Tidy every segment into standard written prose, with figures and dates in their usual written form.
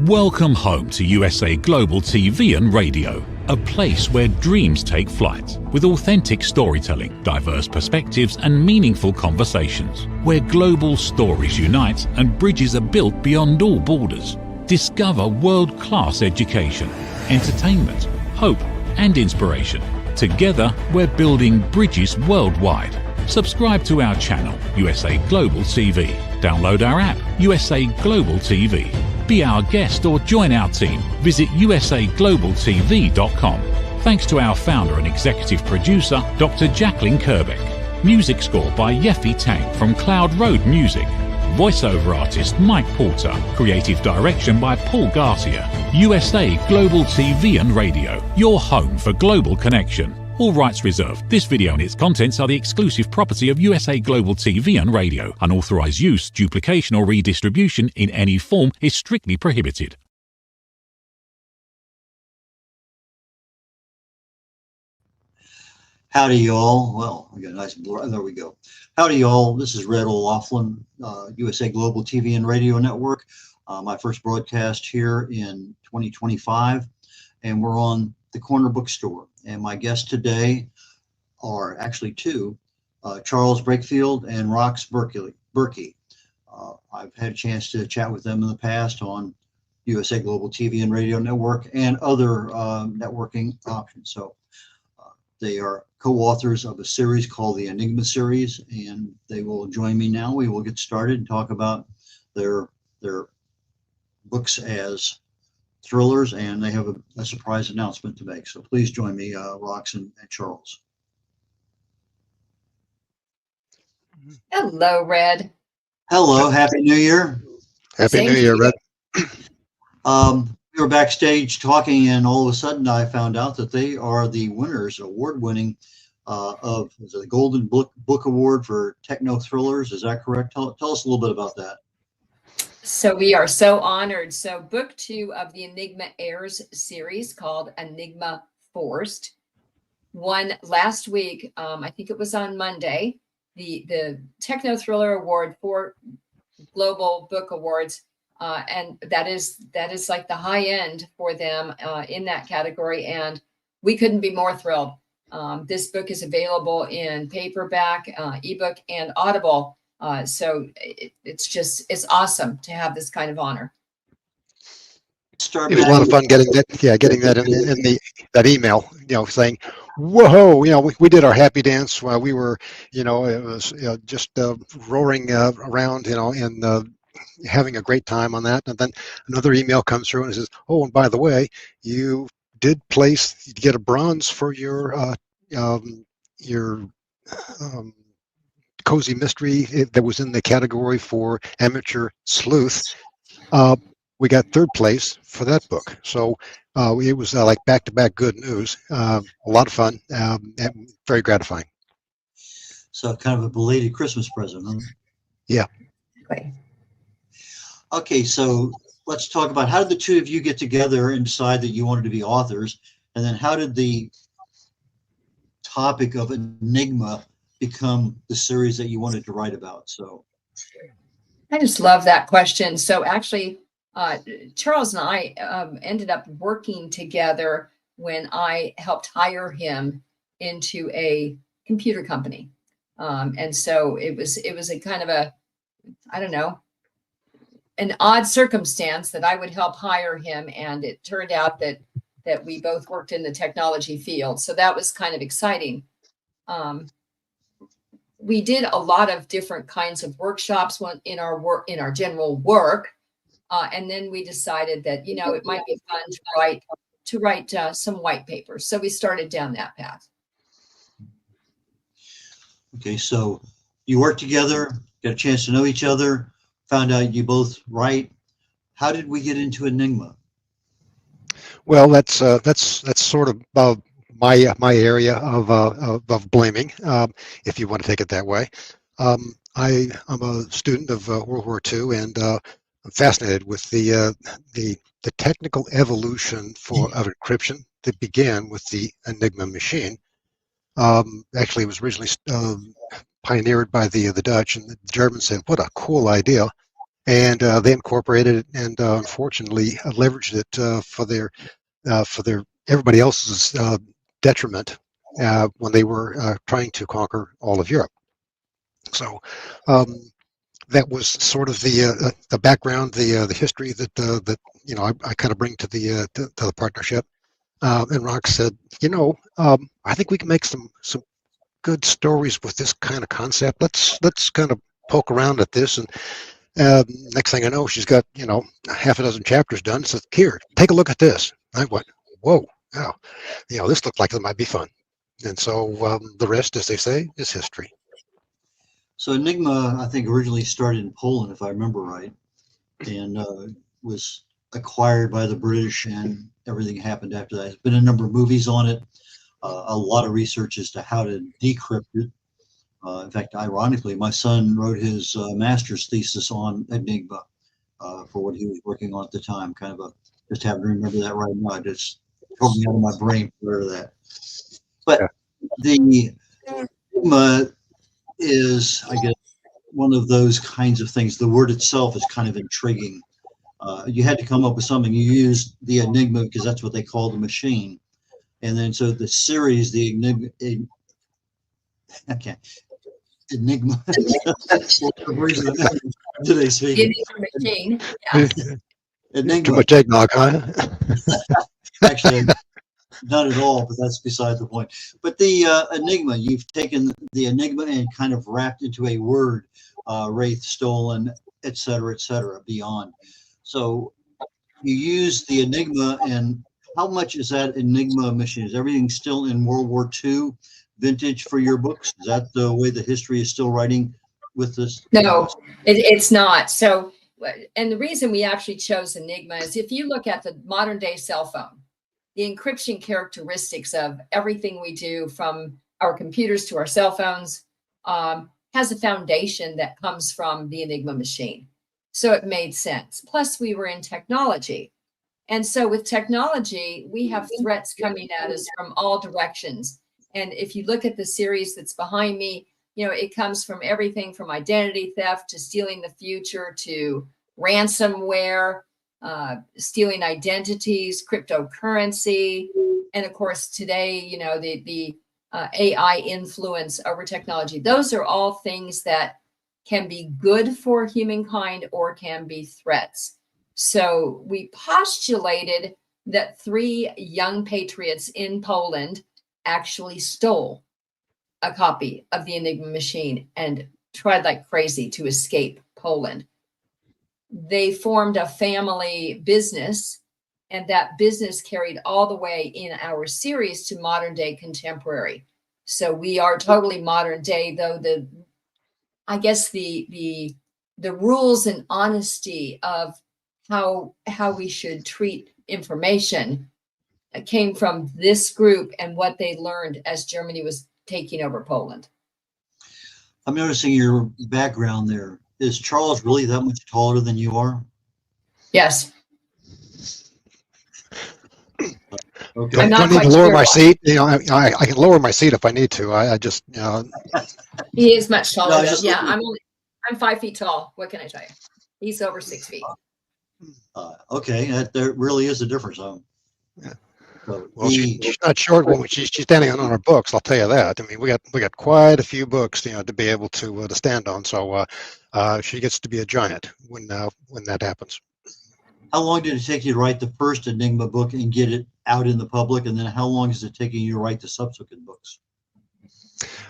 Welcome home to USA Global TV and Radio, a place where dreams take flight, with authentic storytelling, diverse perspectives and meaningful conversations, where global stories unite and bridges are built beyond all borders. Discover world-class education, entertainment, hope and inspiration. Together, we're building bridges worldwide. Subscribe to our channel, USA Global TV. Download our app, USA Global TV. Be our guest or join our team. Visit usaglobaltv.com. Thanks to our founder and executive producer, Dr. Jacalyn Kerbeck. Music score by Yeffy Tang from Cloud Road Music. Voiceover artist Mike Porter. Creative direction by Paul Garcia. USA Global TV and Radio, your home for global connection. All rights reserved. This video and its contents are the exclusive property of USA Global TV and Radio. Unauthorized use, duplication or redistribution in any form is strictly prohibited. Howdy, y'all. Well, we got a nice blur. There we go. Howdy, y'all. This is red.olaughlin, USA Global TV and Radio Network. My first broadcast here in 2025, and we're on the Corner Bookstore. And my guests today are actually two, Charles Breakfield and Rox Burkey. I've had a chance to chat with them in the past on USA Global TV and Radio Network and other networking options. So they are co-authors of a series called the Enigma Series, and they will join me now. We will get started and talk about their books as thrillers, and they have a surprise announcement to make. So please join me, Rox and Charles. Hello, Red. Hello, Happy New Year. Happy New Year, Red. We were backstage talking, and all of a sudden I found out that they are the winners, award-winning of the Golden Book Award for Techno Thrillers. Is that correct? Tell us a little bit about that. So we are so honored. So book 2 of the Enigma Heirs series, called Enigma Forced, won last week. I think it was on Monday, the Techno Thriller Award for Global Book Awards. And that is like the high end for them in that category. And we couldn't be more thrilled. This book is available in paperback, ebook, and Audible. So it's awesome to have this kind of honor. It was a lot of fun getting that in that email, saying, whoa, we did our happy dance while we were, it was just roaring around, and having a great time on that. And then another email comes through and says, oh, and by the way, you did get a bronze for your cozy mystery that was in the category for amateur sleuth. We got 3rd place for that book. So it was like back-to-back good news. A lot of fun and very gratifying. So kind of a belated Christmas present, huh? Yeah. Okay, so let's talk about, how did the two of you get together and decide that you wanted to be authors? And then how did the topic of Enigma become the series that you wanted to write about? So I just love that question. So actually, Charles and I ended up working together when I helped hire him into a computer company. And so it was a kind of a, I don't know, an odd circumstance that I would help hire him. And it turned out that we both worked in the technology field. So that was kind of exciting. We did a lot of different kinds of workshops in our general work. And then we decided that, it might be fun to write some white papers. So we started down that path. Okay, so you worked together, got a chance to know each other, found out you both write. How did we get into Enigma? Well, that's sort of my area of blaming, if you want to take it that way. I'm a student of World War II, and I'm fascinated with the technical evolution of encryption that began with the Enigma machine. Actually, it was originally pioneered by the Dutch, and the Germans said, "What a cool idea!" and they incorporated it and unfortunately leveraged it for their everybody else's detriment when they were trying to conquer all of Europe. So that was sort of the background, the history that I kind of bring to the partnership. And Rock said, I think we can make some good stories with this kind of concept. Let's kind of poke around at this. And next thing I know, she's got half a dozen chapters done. Says, here, take a look at this. I went, whoa, wow, this looked like it might be fun. And so the rest, as they say, is history. So Enigma, I think, originally started in Poland, if I remember right, and was acquired by the British, and everything happened after that. There's been a number of movies on it, a lot of research as to how to decrypt it. In fact, ironically, my son wrote his master's thesis on Enigma for what he was working on at the time. Kind of just happen to remember that right now. Just totally out of my brain for that. But the Enigma is, I guess, one of those kinds of things. The word itself is kind of intriguing. You had to come up with something. You used the Enigma because that's what they call the machine. And then so the series, the Enigma, Enigma. Do they speak? Enigma machine. Yeah. Enigma. Too much eggnog, huh? Actually, not at all, but that's beside the point. But the Enigma, you've taken the Enigma and kind of wrapped into a word, wraith, stolen, et cetera, beyond. So you use the Enigma, and how much is that Enigma machine? Is everything still in World War II vintage for your books? Is that the way the history is still writing with this? No, it's not. So, and the reason we actually chose Enigma is if you look at the modern day cell phone, the encryption characteristics of everything we do, from our computers to our cell phones, has a foundation that comes from the Enigma machine. So it made sense. Plus, we were in technology. And so with technology, we have threats coming at us from all directions. And if you look at the series that's behind me, it comes from everything from identity theft to stealing the future to ransomware, stealing identities, cryptocurrency, and of course today, the AI influence over technology. Those are all things that can be good for humankind or can be threats. So we postulated that 3 young patriots in Poland actually stole a copy of the Enigma machine and tried like crazy to escape Poland. They formed a family business, and that business carried all the way in our series to modern day contemporary. So we are totally modern day, though I guess the rules and honesty of how we should treat information came from this group and what they learned as Germany was taking over Poland. I'm noticing your background there. Is Charles really that much taller than you are? Yes. Okay. I'm not Don't need to quite lower sure my why. seat. I can lower my seat if I need to. I just, He is much taller. No, Yeah, I'm 5 feet tall. What can I tell you? He's over 6 feet. Okay, there really is a difference. Yeah. So well, she's not short when she's standing on our books. I'll tell you that. I mean, we got quite a few books, to be able to stand on. So she gets to be a giant when that happens. how long did it take you to write the first Enigma book and get it out in the public? And then how long is it taking you to write the subsequent books?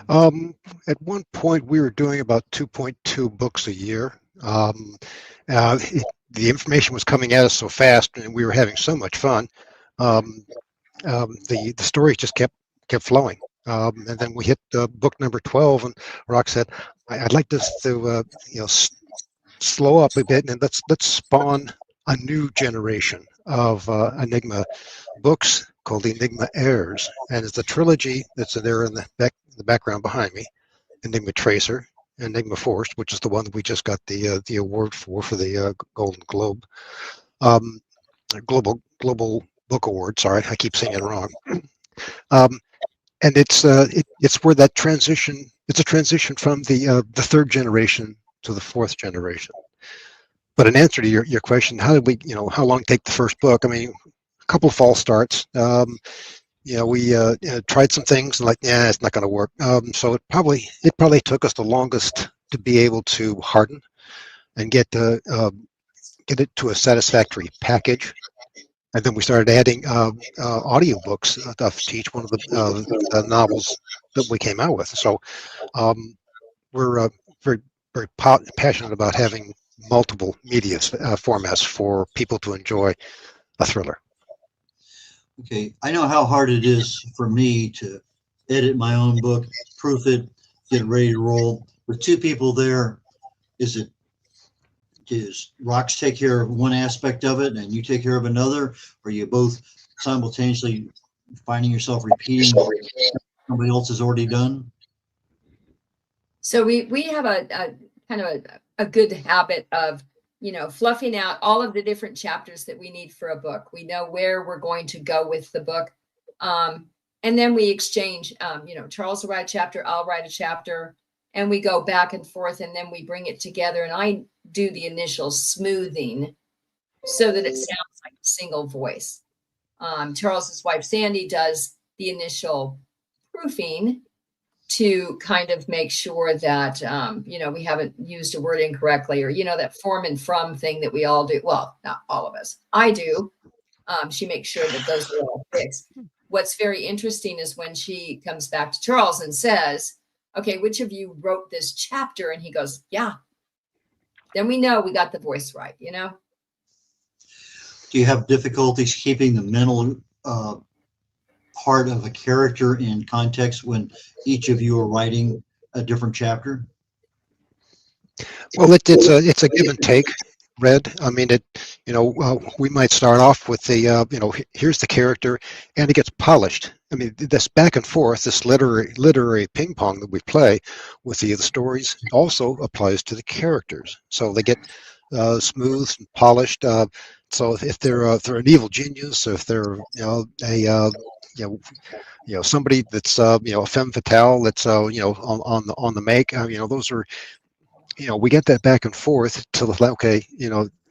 At one point, we were doing about 2.2 books a year. The information was coming at us so fast, and we were having so much fun. The stories just kept flowing. And then we hit book number 12, and Rock said, "I'd like this to slow up a bit, and let's spawn a new generation of Enigma books called the Enigma Heirs." And it's the trilogy that's there in the background behind me: Enigma Tracer, Enigma Force, which is the one that we just got the award for the Golden Globe, Global Book Award. Sorry, I keep saying it wrong. And it's where that transition. It's a transition from the 3rd generation to the 4th generation. But in answer to your question, how did we, how long take the first book? I mean, a couple of false starts. We tried some things and like, yeah, it's not going to work. So it probably took us the longest to be able to harden and get it to a satisfactory package. And then we started adding audiobooks to each one of the novels that we came out with. So we're very, very passionate about having multiple media formats for people to enjoy a thriller. Okay, I know how hard it is for me to edit my own book, proof it, get it ready to roll. With two people there, does Rox take care of one aspect of it and you take care of another? Or are you both simultaneously finding yourself repeating what somebody else has already done? So we have a kind of a good habit of, fluffing out all of the different chapters that we need for a book. We know where we're going to go with the book. And then we exchange, Charles will write a chapter, I'll write a chapter, and we go back and forth, and then we bring it together. And I do the initial smoothing so that it sounds like a single voice. Charles's wife, Sandy, does the initial proofing to kind of make sure that, we haven't used a word incorrectly, or, that form and from thing that we all do. Well, not all of us. I do. She makes sure that those are all fixed. What's very interesting is when she comes back to Charles and says, okay, which of you wrote this chapter? And he goes, yeah. Then we know we got the voice right, Do you have difficulties keeping the mental part of a character in context when each of you are writing a different chapter? Well, it's a give and take, Red. I mean, we might start off with the, here's the character, and it gets polished. I mean, this back and forth, this literary ping pong that we play with the stories also applies to the characters. So they get smooth and polished. So if they're an evil genius, or if they're somebody that's a femme fatale that's on the make, those are, we get that back and forth till okay,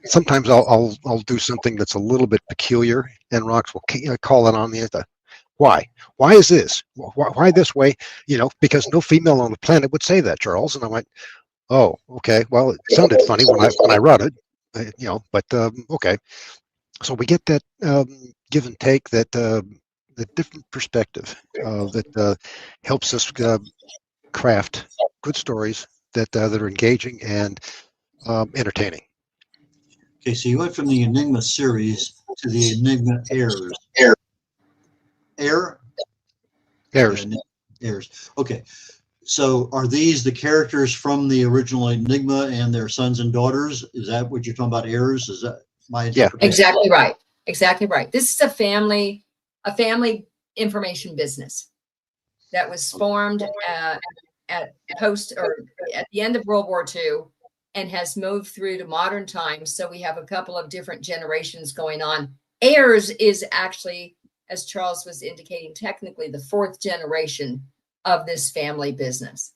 sometimes I'll do something that's a little bit peculiar, and Rox will call it on me. Why is this? Why this way? Because no female on the planet would say that, Charles. And I went, oh, okay. Well, it sounded funny when I wrote it, but okay. So we get that give and take, that the different perspective that helps us craft good stories that are engaging and entertaining. Okay, so you went from the Enigma series to the Enigma Heirs. Heirs. Okay, so are these the characters from the original Enigma and their sons and daughters? Is that what you're talking about, Heirs? Is that my interpretation? Yeah, exactly right. Exactly right. This is a family information business that was formed at the end of World War II and has moved through to modern times. So we have a couple of different generations going on. Heirs is actually, as Charles was indicating, technically the fourth generation of this family business.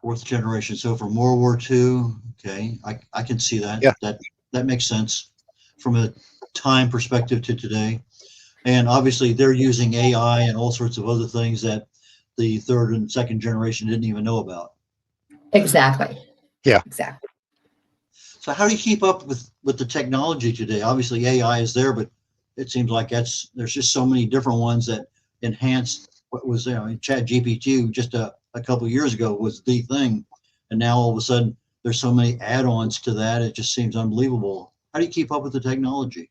Fourth generation. So from World War II, okay, I can see that. Yeah. That makes sense from a time perspective to today. And obviously they're using AI and all sorts of other things that the third and second generation didn't even know about. Exactly. Yeah. Exactly. So how do you keep up with the technology today? Obviously AI is there, but it seems like there's just so many different ones that enhance what was there. I mean, ChatGPT just a couple of years ago was the thing. And now all of a sudden there's so many add-ons to that. It just seems unbelievable. How do you keep up with the technology?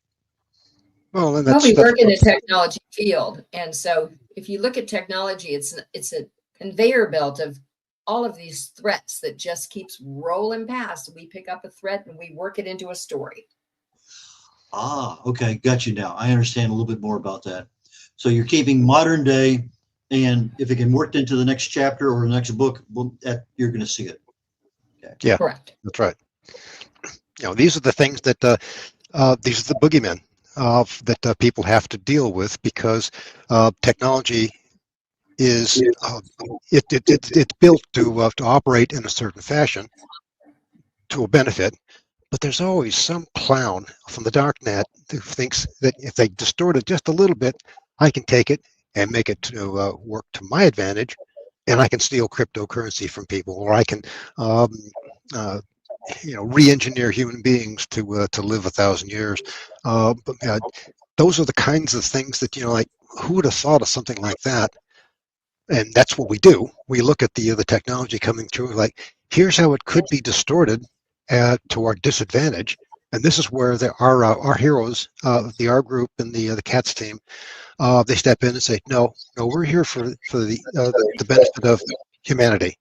Well, we work in the technology field. And so if you look at technology, it's a conveyor belt of all of these threats that just keeps rolling past. We pick up a threat and we work it into a story. Ah, okay. Got you now. I understand a little bit more about that. So you're keeping modern day, and if it can work into the next chapter or the next book, you're going to see it. Okay. Yeah, correct. That's right. These are the things that these are the boogeymen that people have to deal with, because technology is it's built to operate in a certain fashion, to a benefit. But there's always some clown from the dark net who thinks that if they distort it just a little bit, I can take it and make it to work to my advantage, and I can steal cryptocurrency from people, or I can, um, uh, re-engineer human beings to live 1,000 years. But those are the kinds of things that like who would have thought of something like that? And that's what we do. We look at the technology coming through, like here's how it could be distorted to our disadvantage. And this is where our heroes, the R group and the CATS team, they step in and say, no, we're here for the benefit of humanity,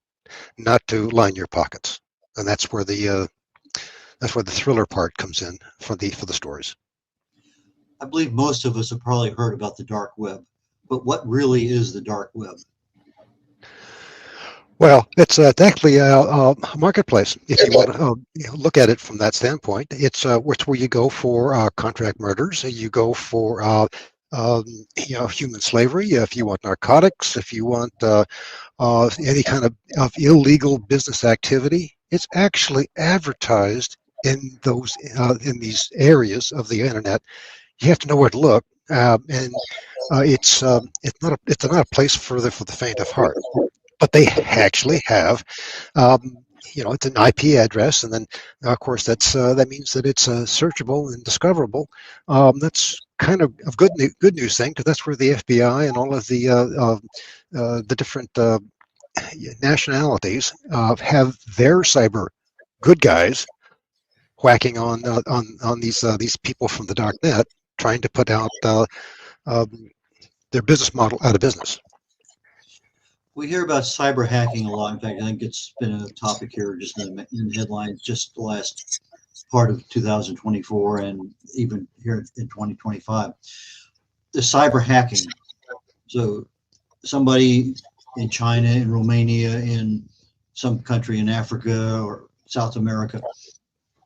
not to line your pockets. And that's where the thriller part comes in for the stories. I believe most of us have probably heard about the dark web, but what really is the dark web? Well, it's actually a marketplace. If you want to look at it from that standpoint, it's where you go for contract murders. You go for human slavery. If you want narcotics, if you want any kind of illegal business activity, it's actually advertised in these areas of the internet. You have to know where to look, and it's not a place for the faint of heart. But they actually have, it's an IP address, and then of course that means that it's searchable and discoverable. That's kind of a good news thing, because that's where the FBI and all of the different nationalities have their cyber good guys whacking on these people from the dark net, trying to put out their business model out of business. We hear about cyber hacking a lot. In fact, I think it's been a topic here just in the headlines just the last part of 2024 and even here in 2025. The cyber hacking. So somebody in China, in Romania, in some country in Africa or South America,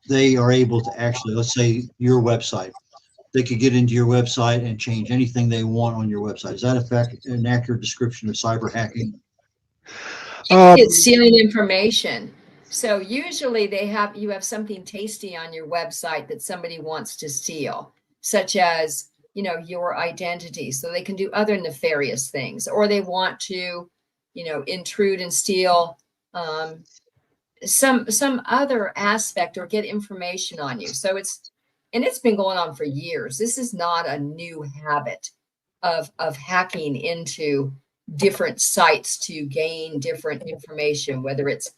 they are able to actually, let's say your website, they could get into your website and change anything they want on your website. Is that in fact an accurate description of cyber hacking? It's stealing information. So usually you have something tasty on your website that somebody wants to steal, such as, your identity. So they can do other nefarious things, or they want to, intrude and steal some other aspect or get information on you. So it's been going on for years. This is not a new habit of hacking into different sites to gain different information, whether it's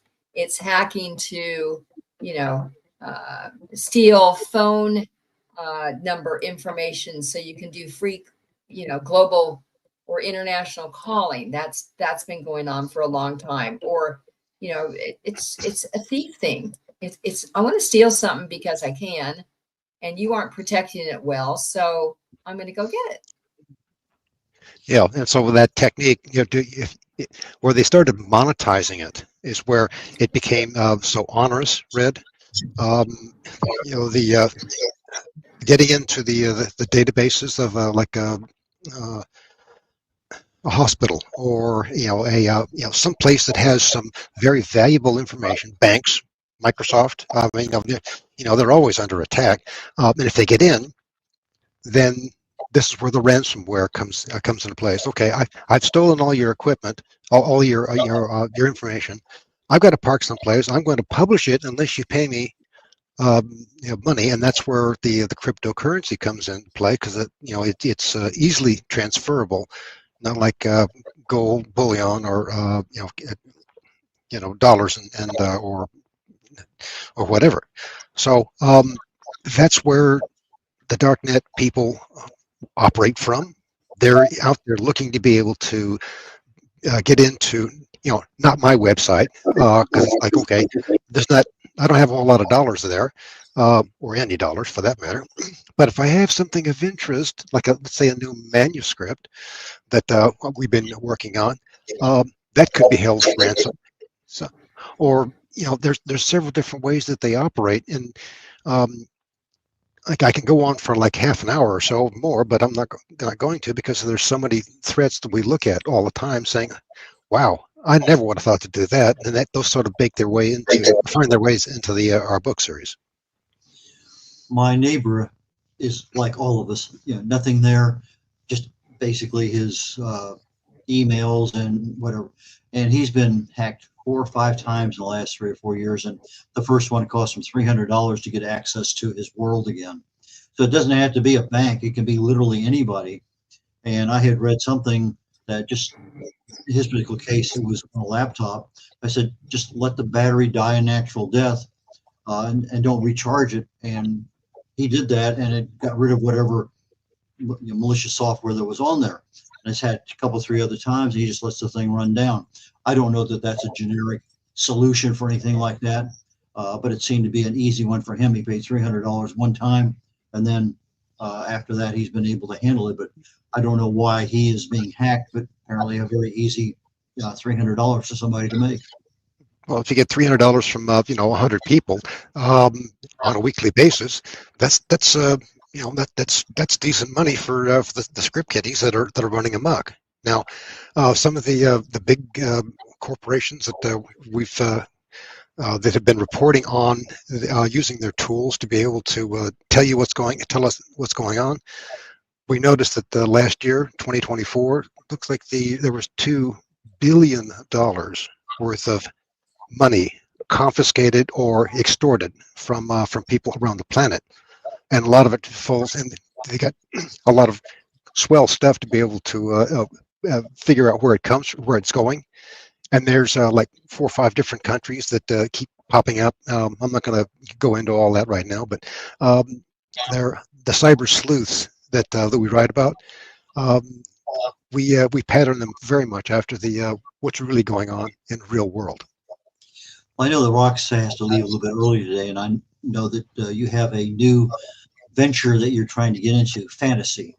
hacking to, steal phone number information so you can do free, global or international calling. That's been going on for a long time. Or, it's a thief thing. It's I want to steal something because I can, and you aren't protecting it well, so I'm going to go get it. Yeah, and so with that technique, where they started monetizing it is where it became so onerous. Red, the getting into the databases of like a hospital, or some place that has some very valuable information. Banks, Microsoft. They're always under attack, and if they get in, then this is where the ransomware comes into place. Okay, I've stolen all your equipment, all your information. I've got to park someplace. I'm going to publish it unless you pay me money, and that's where the cryptocurrency comes into play, because it's easily transferable, not like gold bullion or dollars and or whatever. So that's where the darknet people operate from. They're out there looking to be able to get into, not my website, because it's like, okay, I don't have a whole lot of dollars there, or any dollars for that matter. But if I have something of interest, like let's say a new manuscript that we've been working on, that could be held for ransom. So, or there's several different ways that they operate, and like I can go on for like half an hour or so more, but I'm not going to, because there's so many threats that we look at all the time saying, wow, I never would have thought to do that, and that those sort of find their ways into the our book series. My neighbor is like all of us, nothing there, just basically his emails and whatever. And he's been hacked 4 or 5 times in the last 3 or 4 years. And the first one cost him $300 to get access to his world again. So it doesn't have to be a bank. It can be literally anybody. And I had read something that just his particular case, it was on a laptop. I said, just let the battery die a natural death and don't recharge it. And he did that, and it got rid of whatever malicious software that was on there. And it's had a couple, 3 other times, and he just lets the thing run down. I don't know that that's a generic solution for anything like that, but it seemed to be an easy one for him. He paid $300 one time, and then after that, he's been able to handle it. But I don't know why he is being hacked, but apparently a very easy $300 for somebody to make. Well, if you get $300 from 100 people on a weekly basis, that's decent money for the script kiddies that are running amok. Now, some of the big corporations that we've that have been reporting on using their tools to be able to tell us what's going on. We noticed that last year, 2024, looks like there was $2 billion worth of money confiscated or extorted from people around the planet, and a lot of it falls in. They got a lot of swell stuff to be able to figure out where it's going. And there's like 4 or 5 different countries that keep popping up. I'm not going to go into all that right now, but they're the cyber sleuths that we write about. We pattern them very much after the what's really going on in the real world. I know that Rox has to leave a little bit early today, and I know that you have a new venture that you're trying to get into, fantasy.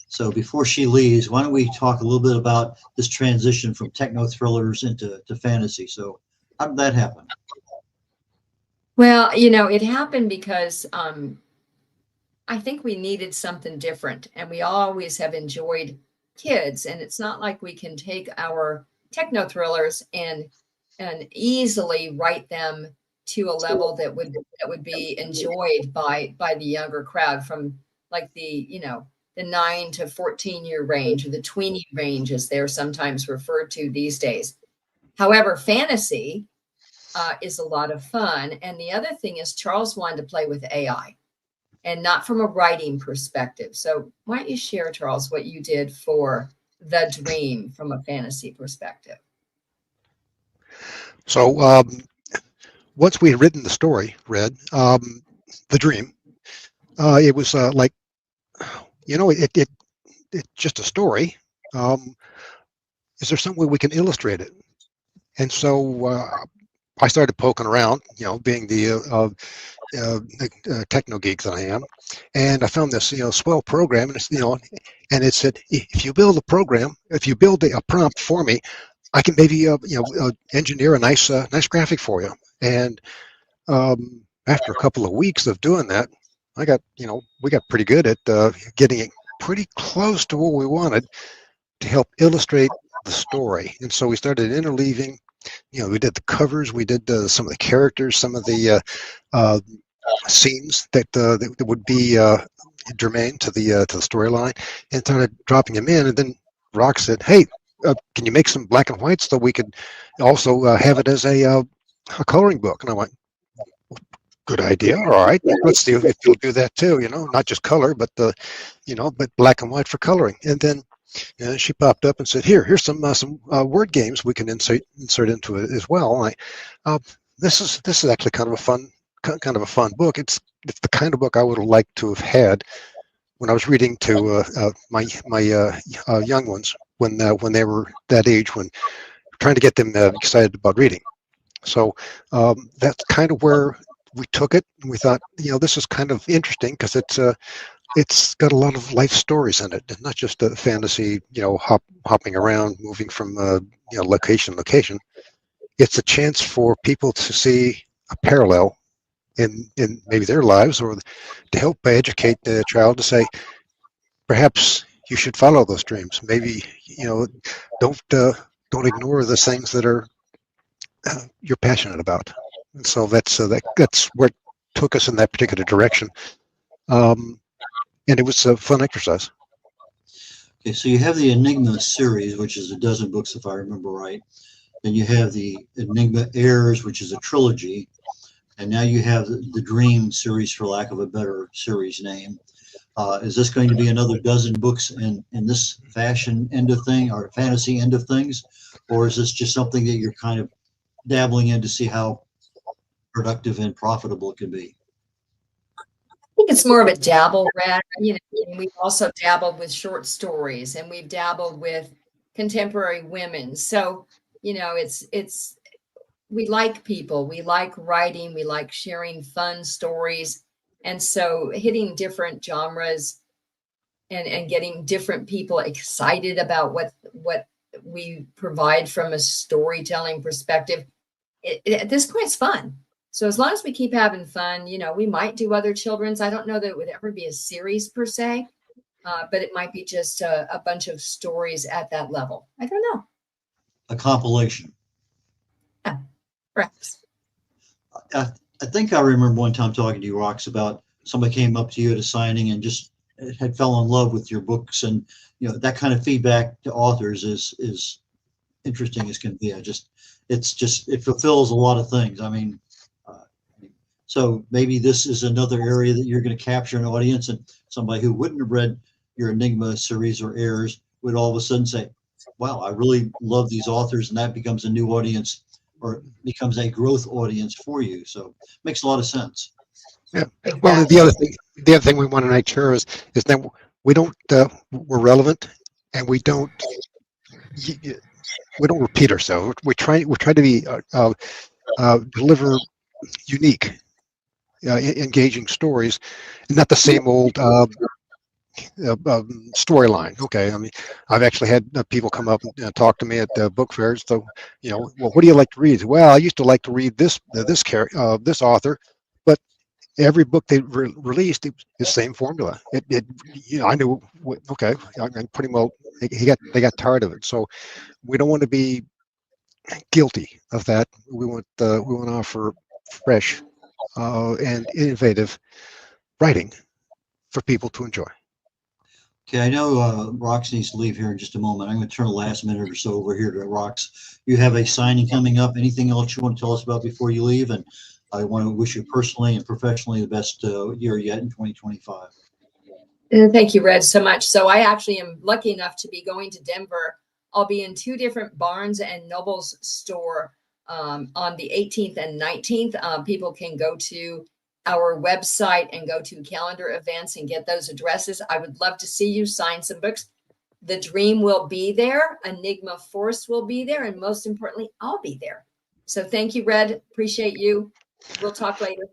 So before she leaves, why don't we talk a little bit about this transition from techno thrillers into fantasy? So how did that happen? Well, it happened because I think we needed something different, and we always have enjoyed kids, and it's not like we can take our techno thrillers and easily write them to a level that would be enjoyed by the younger crowd, from like the 9 to 14-year range, or the tweenie range as they're sometimes referred to these days. However, fantasy is a lot of fun. And the other thing is Charles wanted to play with AI, and not from a writing perspective. So why don't you share, Charles, what you did for The Dream from a fantasy perspective? So once we had written the story, Red, The Dream, it was like, it's just a story. Is there some way we can illustrate it? And so I started poking around, being the techno geek that I am, and I found this, swell program, and and it said, if you build a prompt for me, I can maybe engineer a nice graphic for you. And after a couple of weeks of doing that, we got pretty good at getting it pretty close to what we wanted to help illustrate the story. And so we started interleaving. We did the covers, we did some of the characters, some of the scenes that would be germane to the storyline, and started dropping them in. And then Rock said, "Hey, can you make some black and white so we could also have it as a coloring book?" And I went, "Good idea. All right, let's see if you'll do that too. Not just color, but but black and white for coloring." And then she popped up and said, "Here's some word games we can insert into it as well." And this is actually kind of a fun book. It's the kind of book I would have liked to have had when I was reading to my young ones when they were that age, when trying to get them excited about reading. So that's kind of where we took it, and we thought, this is kind of interesting because it's got a lot of life stories in it, and not just a fantasy, hopping around, moving from location to location. It's a chance for people to see a parallel in maybe their lives, or to help educate the child to say, perhaps you should follow those dreams. Maybe don't don't ignore the things that are you're passionate about. And so that's what took us in that particular direction. And it was a fun exercise. Okay, so you have the Enigma series, which is a dozen books, if I remember right. Then you have the Enigma Heirs, which is a trilogy. And now you have the Dream series, for lack of a better series name. Is this going to be another dozen books in this fashion end of thing, or fantasy end of things? Or is this just something that you're kind of dabbling in to see how productive and profitable it can be? I think it's more of a dabble, Red. You know, and we've also dabbled with short stories, and we've dabbled with contemporary women. So, you know, it's we like people, we like writing, we like sharing fun stories, and so hitting different genres and getting different people excited about what we provide from a storytelling perspective. At this point, it's fun. So as long as we keep having fun, you know, we might do other children's. I don't know that it would ever be a series per se, but it might be just a bunch of stories at that level. I don't know. A compilation. Yeah, perhaps. I think I remember one time talking to you, Rox, about somebody came up to you at a signing and just had fell in love with your books, and you know that kind of feedback to authors is interesting as can be. It fulfills a lot of things. I mean, so maybe this is another area that you're going to capture an audience, and somebody who wouldn't have read your Enigma series or Heirs would all of a sudden say, wow, I really love these authors, and that becomes a new audience or becomes a growth audience for you. So it makes a lot of sense. Yeah. Exactly. Well, the other thing we want to make sure is that we don't we're relevant, and we don't repeat ourselves. We try to be deliver unique, engaging stories, and not the same old storyline. Okay, I mean, I've actually had people come up and talk to me at book fairs. So, you know, well, what do you like to read? Well, I used to like to read this author, but every book they released, it was the same formula. You know, I knew. Okay, I pretty well. They got tired of it. So we don't want to be guilty of that. We want to offer fresh and innovative writing for people to enjoy. Okay, I know Rox needs to leave here in just a moment. I'm going to turn the last minute or so over here to Rox. You have a signing coming up. Anything else you want to tell us about before you leave? And I want to wish you personally and professionally the best year yet in 2025. Thank you, Red, so much. So I actually am lucky enough to be going to Denver. I'll be in two different Barnes and Noble's store on the 18th and 19th. People can go to our website and go to calendar events and get those addresses. I would love to see you sign some books. The Dream will be there. Enigma Force will be there. And most importantly, I'll be there. So thank you, Red. Appreciate you. We'll talk later.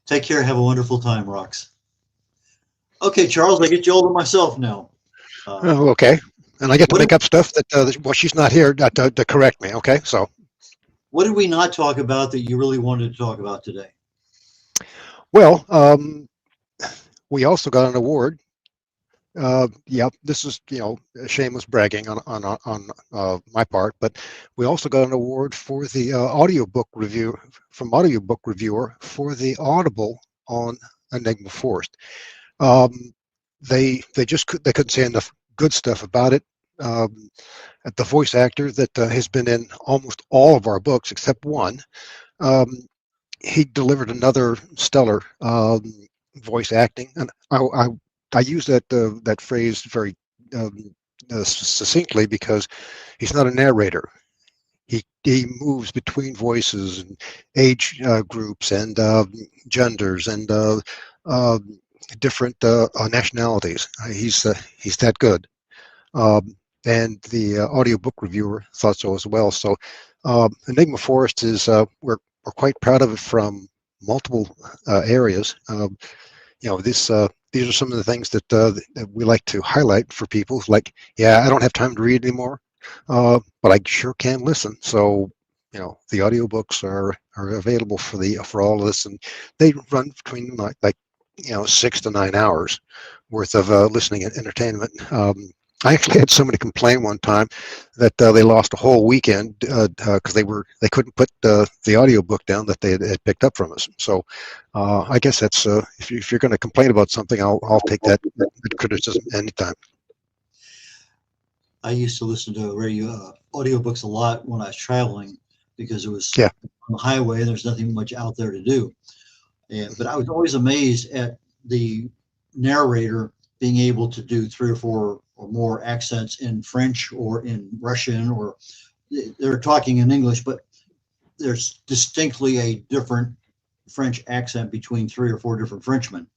Take care. Have a wonderful time, Rox. Okay, Charles, I get you all to myself now. Okay. And I get to make up stuff that, well, she's not here to correct me. Okay. So what did we not talk about that you really wanted to talk about today? Well, we also got an award. Yeah, this is, you know, shameless bragging on my part, but we also got an award for the audiobook review from Audiobook Reviewer for the Audible on Enigma Forest. They couldn't say enough good stuff about it. The voice actor that has been in almost all of our books except one. He delivered another stellar voice acting, and I use that phrase very succinctly because he's not a narrator. He moves between voices and age groups and genders and different nationalities. He's that good, and the audiobook reviewer thought so as well. So Enigma Forest is we're quite proud of it from multiple areas. You know, these are some of the things that we like to highlight for people. Like, yeah, I don't have time to read anymore, but I sure can listen. So, you know, the audiobooks are available for all of this, and they run between like 6 to 9 hours worth of listening and entertainment. I actually had somebody complain one time that they lost a whole weekend because they couldn't put the audiobook down that they had picked up from us. So I guess that's if you're going to complain about something, I'll take that criticism anytime. I used to listen to radio audiobooks a lot when I was traveling because it was Yeah. on the highway and there's nothing much out there to do. But I was always amazed at the narrator being able to do 3 or 4 or more accents in French or in Russian, or they're talking in English, but there's distinctly a different French accent between 3 or 4 different Frenchmen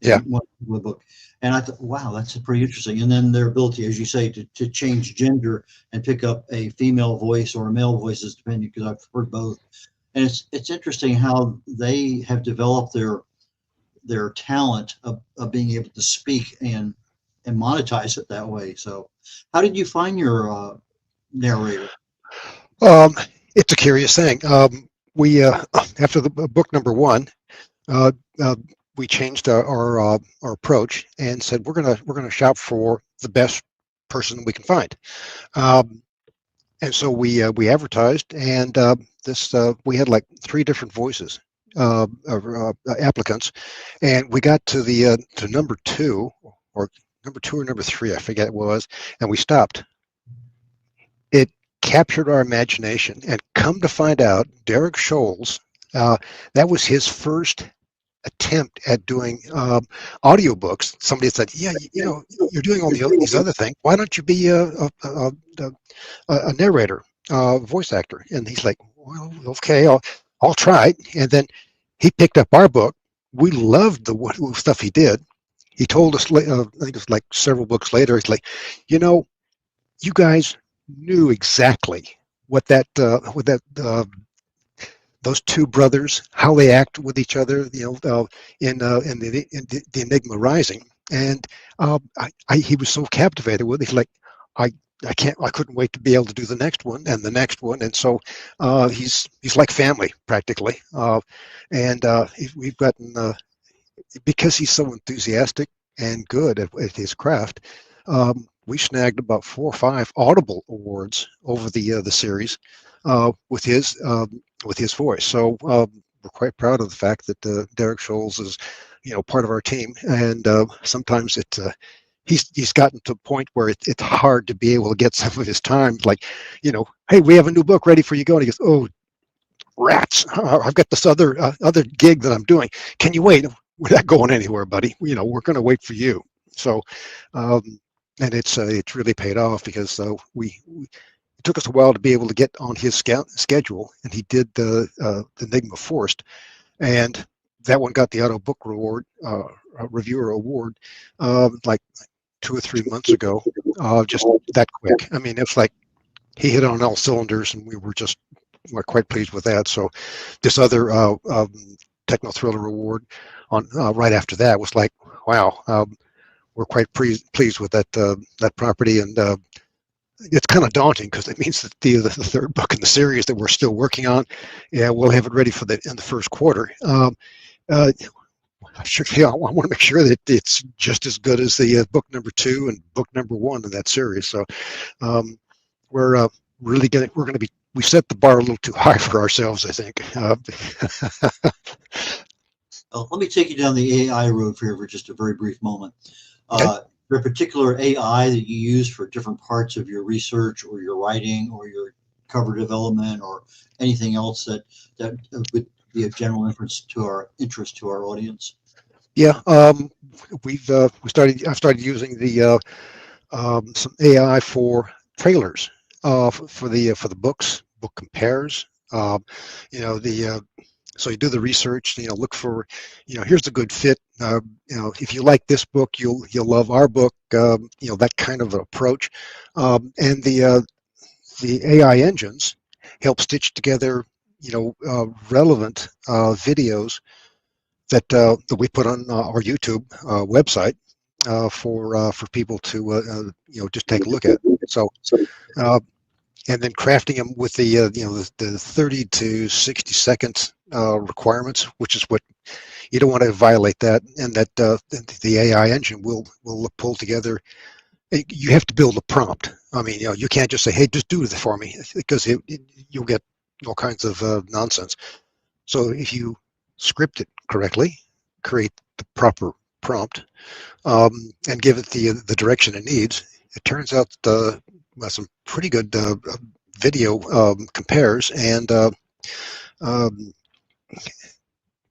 in Yeah. one book. And I thought, wow, that's pretty interesting. And then their ability, as you say, to change gender and pick up a female voice or a male voice, is depending, because I've heard both. And it's interesting how they have developed their talent of being able to speak and monetize it that way. So how did you find your narrator? It's a curious thing. We after the book number 1, we changed our approach and said we're gonna shop for the best person we can find. And so we advertised, and we had like 3 different voices of applicants, and we got to the to number 2 or number 3, I forget it was, and we stopped. It captured our imagination, and come to find out, Derek Scholes, that was his first attempt at doing audiobooks. Somebody said, "Yeah, you're doing all these other things. Why don't you be a narrator, voice actor?" And he's like, "Well, okay, I'll try it." And then he picked up our book. We loved the stuff he did. He told us, I think it was like several books later, he's like, you guys knew exactly what those 2 brothers, how they act with each other, in the Enigma Rising, and he was so captivated with it. He's like, I couldn't wait to be able to do the next one and the next one, and so he's like family practically, and we've gotten because he's so enthusiastic and good at his craft. We snagged about 4 or 5 Audible awards over the series with his voice. So we're quite proud of the fact that Derek Scholes is, part of our team. And sometimes he's gotten to a point where it's hard to be able to get some of his time. Like, hey, we have a new book ready for you. Go. And he goes, "Oh, rats! I've got this other gig that I'm doing. Can you wait? We're not going anywhere, buddy. We're going to wait for you." So. And it's really paid off because it took us a while to be able to get on his schedule, and he did the Enigma Forest, and that one got the Audiobook Reviewer Award like 2 or 3 months ago, just that quick. I mean, it's like he hit on all cylinders, and we're quite pleased with that. So this other Techno Thriller Award on right after that was like, wow. We're quite pleased with that property, and it's kind of daunting because it means that the 3rd book in the series that we're still working on, we'll have it ready in the first quarter. I want to make sure that it's just as good as the book number 2 and book number 1 in that series. So we're really we set the bar a little too high for ourselves, I think. Let me take you down the AI road for just a very brief moment. Okay. There a particular AI that you use for different parts of your research or your writing or your cover development or anything else that would be of general interest to our audience? Yeah, I've started using the some AI for trailers for the books, book compares. So you do the research, look for, here's the good fit. If you like this book, you'll love our book. That kind of approach, and the AI engines help stitch together, relevant videos that we put on our YouTube website for people to just take a look at. So. And then crafting them with the 30 to 60 second requirements, which is what you don't want to violate that, and that the AI engine will pull together you have to build a prompt. I mean, you can't just say, hey, just do this for me, because you'll get all kinds of nonsense. So if you script it correctly, create the proper prompt, and give it the direction it needs, it turns out some pretty good video compares and um,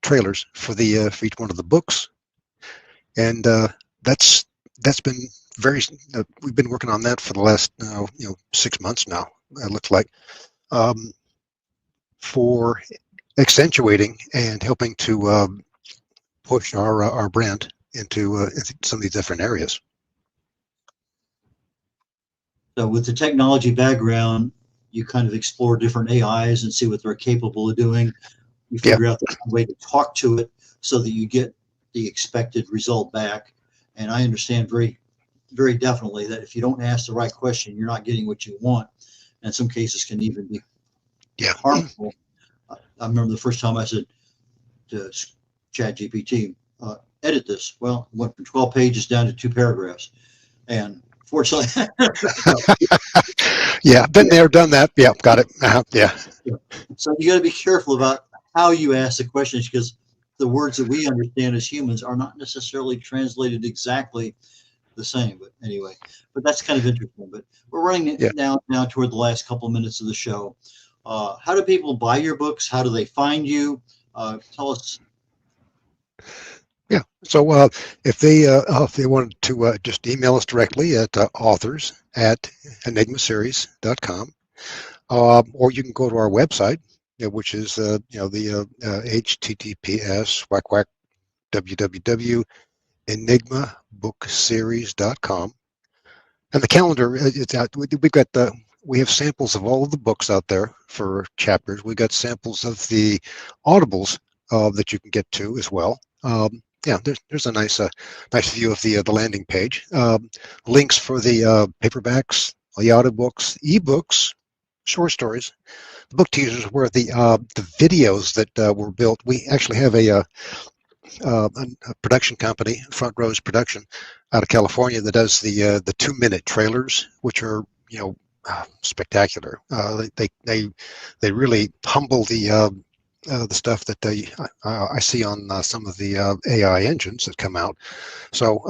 trailers for each one of the books, and that's been we've been working on that for the last 6 months now. It looks like, for accentuating and helping to push our brand into some of these different areas. So with the technology background, you kind of explore different AIs and see what they're capable of doing. You figure out the way to talk to it so that you get the expected result back. And I understand very, very definitely that if you don't ask the right question, you're not getting what you want. And in some cases can even be harmful. I remember the first time I said to ChatGPT, edit this. Well, it went from 12 pages down to 2 paragraphs. And fortunately, yeah, been there, done that. Yeah, got it. Yeah. So you got to be careful about how you ask the questions, because the words that we understand as humans are not necessarily translated exactly the same. But anyway, that's kind of interesting. But we're running now toward the last couple of minutes of the show. How do people buy your books? How do they find you? Tell us. Yeah. So if they wanted to just email us directly at authors@enigmaseries.com, or you can go to our website, which is the https www.enigmabookseries.com, and the calendar it's out. We have samples of all of the books out there for chapters. We got samples of the audibles that you can get to as well. There's a nice view of the landing page. Links for the paperbacks, the audiobooks, ebooks, short stories, the book teasers, where the videos that were built. We actually have a production company, Front Rows Production, out of California, that does the 2-minute trailers, which are spectacular. They really humble the stuff that I see on some of the AI engines that come out. So,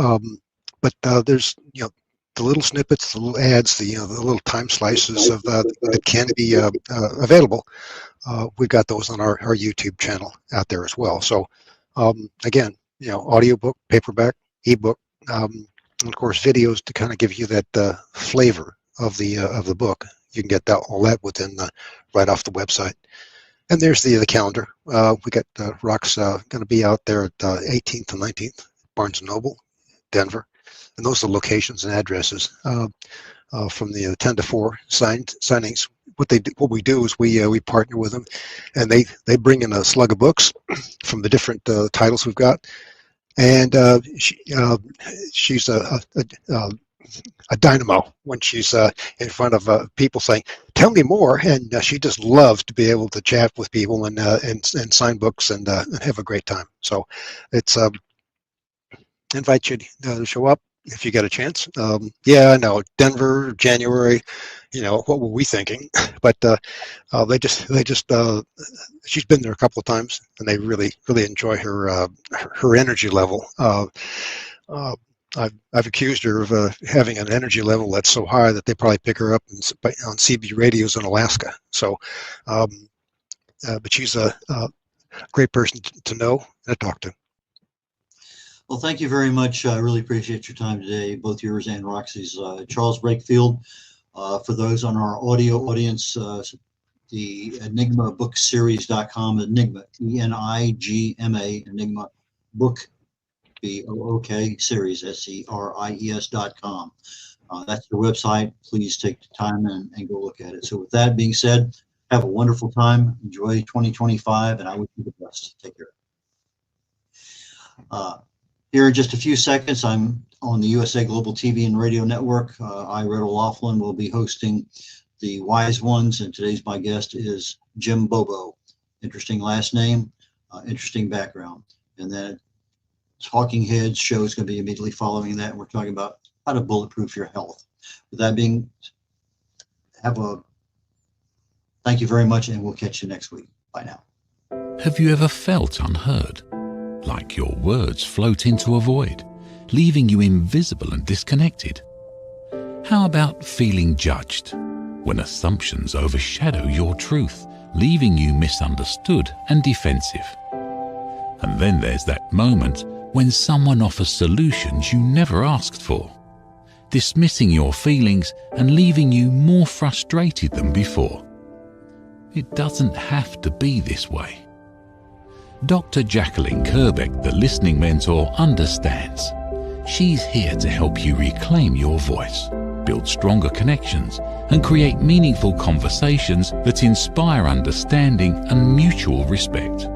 but there's the little snippets, the little ads, the little time slices of that can be available. We've got those on our YouTube channel out there as well. So, again, audiobook, paperback, ebook, and of course videos to kind of give you that flavor of the book. You can get all that within right off the website. And there's the calendar. We got Rock's going to be out there at 18th and 19th, Barnes & Noble, Denver. And those are locations and addresses from the 10 to 4 signings. What we do is we partner with them, and they bring in a slug of books from the different titles we've got. And she's a dynamo when she's in front of people saying, "Tell me more," and she just loves to be able to chat with people and sign books and have a great time. So it's invite you to show up if you get a chance. Yeah, I know, Denver, January. What were we thinking? But they just she's been there a couple of times, and they really enjoy her energy level. I've accused her of having an energy level that's so high that they probably pick her up on CB radios in Alaska. So, but she's a great person to know and to talk to. Well, thank you very much. I really appreciate your time today, both yours and Roxy's. Charles Breakfield. For those on our audio audience, the enigmabookseries.com, Enigma, ENIGMA, Enigma Book, BOOK series, SERIES.com. That's the website. Please take the time and go look at it. So with that being said, have a wonderful time. Enjoy 2025, and I wish you the best. Take care. Here in just a few seconds, I'm on the USA Global TV and Radio Network. I, red O'Laughlin, will be hosting the Wise Ones, and today's my guest is Jim Bobo. Interesting last name, interesting background. And then Talking Heads show is going to be immediately following that. And we're talking about how to bulletproof your health. With that being, thank you very much, and we'll catch you next week. Bye now. Have you ever felt unheard? Like your words float into a void, leaving you invisible and disconnected? How about feeling judged, when assumptions overshadow your truth, leaving you misunderstood and defensive? And then there's that moment when someone offers solutions you never asked for, dismissing your feelings and leaving you more frustrated than before. It doesn't have to be this way. Dr. Jacalyn Kerbeck, the listening mentor, understands. She's here to help you reclaim your voice, build stronger connections, and create meaningful conversations that inspire understanding and mutual respect.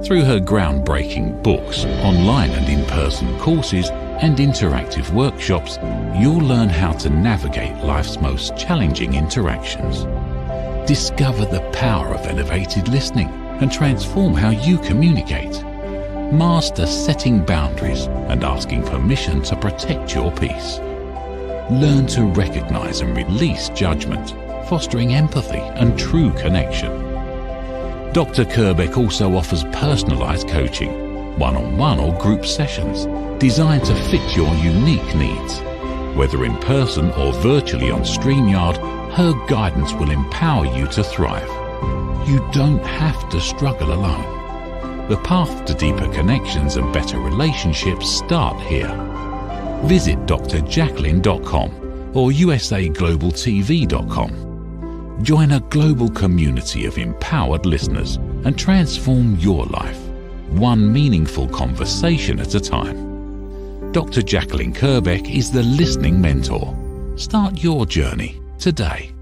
Through her groundbreaking books, online and in-person courses, and interactive workshops, you'll learn how to navigate life's most challenging interactions. Discover the power of elevated listening and transform how you communicate. Master setting boundaries and asking permission to protect your peace. Learn to recognize and release judgment, fostering empathy and true connection. Dr. Kerbeck also offers personalized coaching, one-on-one or group sessions designed to fit your unique needs. Whether in person or virtually on StreamYard, her guidance will empower you to thrive. You don't have to struggle alone. The path to deeper connections and better relationships start here. Visit drjacalyn.com or usaglobaltv.com. Join a global community of empowered listeners and transform your life, one meaningful conversation at a time. Dr. Jacalyn Kerbeck is the listening mentor. Start your journey today.